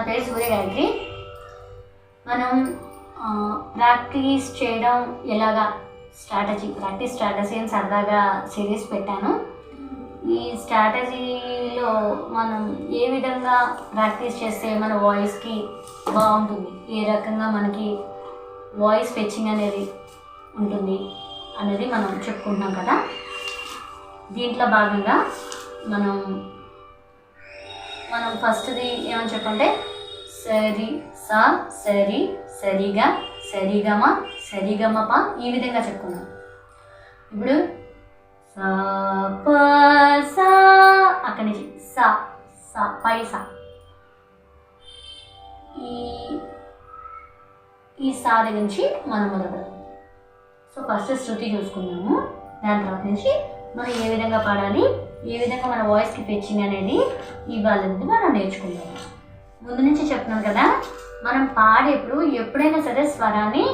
పేరు సూర్య గాయత్రి. మనం ప్రాక్టీస్ చేయడం ఎలాగా ప్రాక్టీస్ స్ట్రాటజీ అని సరదాగా సిరీస్ పెట్టాను. ఈ స్ట్రాటజీలో మనం ఏ విధంగా ప్రాక్టీస్ చేస్తే మన వాయిస్కి బాగుంటుంది, ఏ రకంగా మనకి వాయిస్ ఫెచ్చింగ్ అనేది ఉంటుంది అనేది మనం చెప్పుకుంటున్నాం కదా. దీంట్లో భాగంగా మనం ఫస్ట్ది ఏమని చెప్పంటే సరి సా సరి సరిగా సరిగమ సరిగమప ఈ విధంగా చెప్పుకున్నాం. ఇప్పుడు సా ప సా అక్కడి నుంచి సా సా పై సా ఈ సా దగ్గర నుంచి మనం మొదలు. సో ఫస్ట్ శృతి చూసుకున్నాము, దాని తర్వాత నుంచి మనం ఏ విధంగా పాడాలి, ఏ విధంగా మన వాయిస్కి ఫెచ్చింగ్ అనేది ఇవ్వాలనేది మనం నేర్చుకుందాము. ముందు నుంచి చెప్తున్నాం కదా, మనం పాడేప్పుడు ఎప్పుడైనా సరే స్వరాన్ని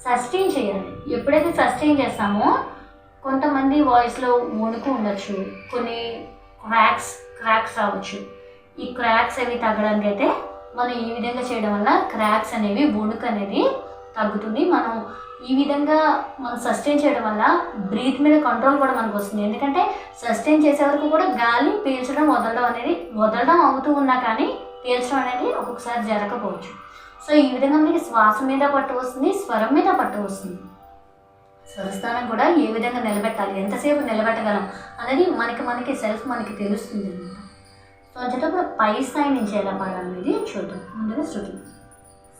సస్టైన్ చేయాలి. ఎప్పుడైతే సస్టైన్ చేస్తామో కొంతమంది వాయిస్లో వణుకు ఉండొచ్చు, కొన్ని క్రాక్స్ రావచ్చు. ఈ క్రాక్స్ అవి తగ్గడానికి అయితే మనం ఈ విధంగా చేయడం వల్ల క్రాక్స్ అనేవి వణుకు అనేది తగ్గుతుంది. మనం ఈ విధంగా మనం సస్టైన్ చేయడం వల్ల బ్రీత్ మీద కంట్రోల్ కూడా మనకు వస్తుంది. ఎందుకంటే సస్టైన్ చేసే వరకు కూడా గాలి పీల్చడం వదలడం అవుతూ ఉన్నా కానీ పీల్చడం అనేది ఒక్కొక్కసారి జరగకపోవచ్చు. సో ఈ విధంగా మనకి శ్వాస మీద పట్టు వస్తుంది, స్వరం మీద పట్టు వస్తుంది. స్వరస్థానం కూడా ఏ విధంగా నిలబెట్టాలి, ఎంతసేపు నిలబెట్టగలం అనేది మనకి సెల్ఫ్ మనకి తెలుస్తుంది అన్నమాట. సో వచ్చేటప్పుడు పై స్థాయి నుంచి ఎలా పాడాలనేది చూద్దాం. ముందుగా శృతి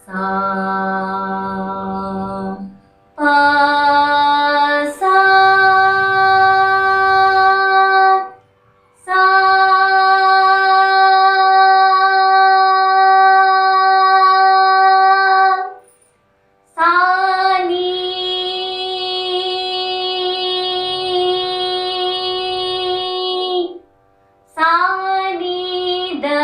సా పా సా సా సా నీ సా నీ ద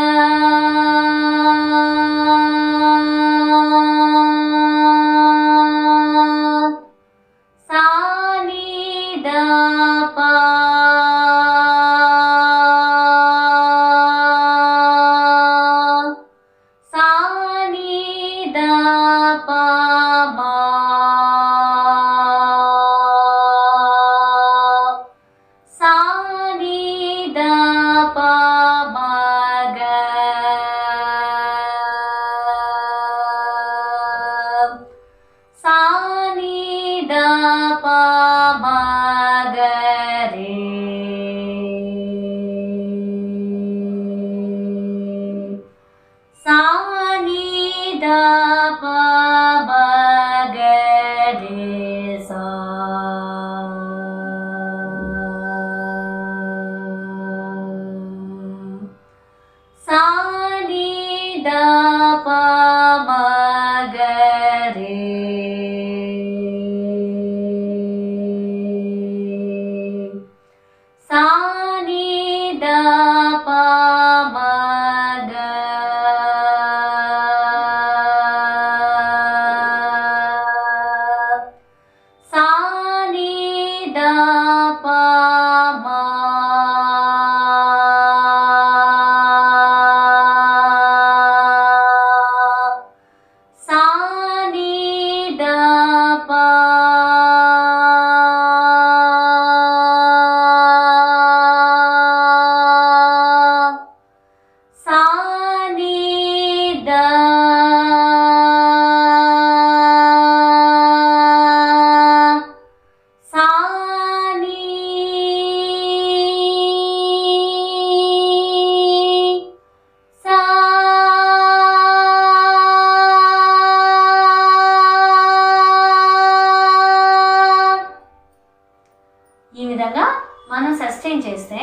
మనం సస్టైన్ చేస్తే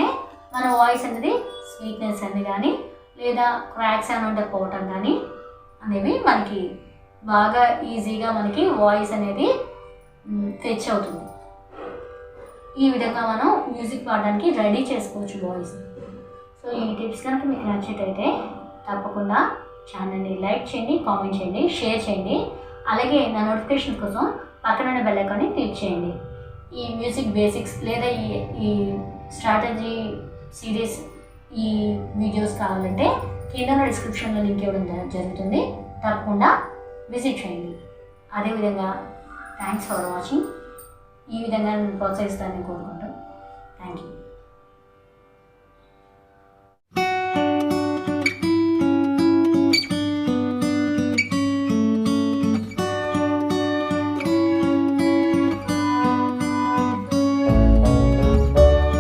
మన వాయిస్ అనేది స్వీట్నెస్ అని కానీ లేదా క్రాక్స్ అని ఉంటే పోవటం కానీ అనేవి మనకి బాగా ఈజీగా మనకి వాయిస్ అనేది ఫెచ్ అవుతుంది. ఈ విధంగా మనం మ్యూజిక్ పాడడానికి రెడీ చేసుకోవచ్చు వాయిస్. సో ఈ టిప్స్ కనుక మీకు నచ్చినట్టయితే తప్పకుండా ఛానల్ని లైక్ చేయండి, కామెంట్ చేయండి, షేర్ చేయండి. అలాగే నా నోటిఫికేషన్ కోసం పక్కన బెల్ ఐకాన్ని క్లిక్ చేయండి. ఈ మ్యూజిక్ బేసిక్స్ లేదా ఈ స్ట్రాటజీ సిరీస్ ఈ వీడియోస్ కావాలంటే కింద డిస్క్రిప్షన్లో లింక్ ఇవ్వడం జరుగుతుంది. తప్పకుండా విజిట్ చేయండి. అదేవిధంగా థ్యాంక్స్ ఫర్ వాచింగ్. ఈ విధంగా నన్ను ప్రోత్సహిస్తానని కోరుకుంటాను. Thank you.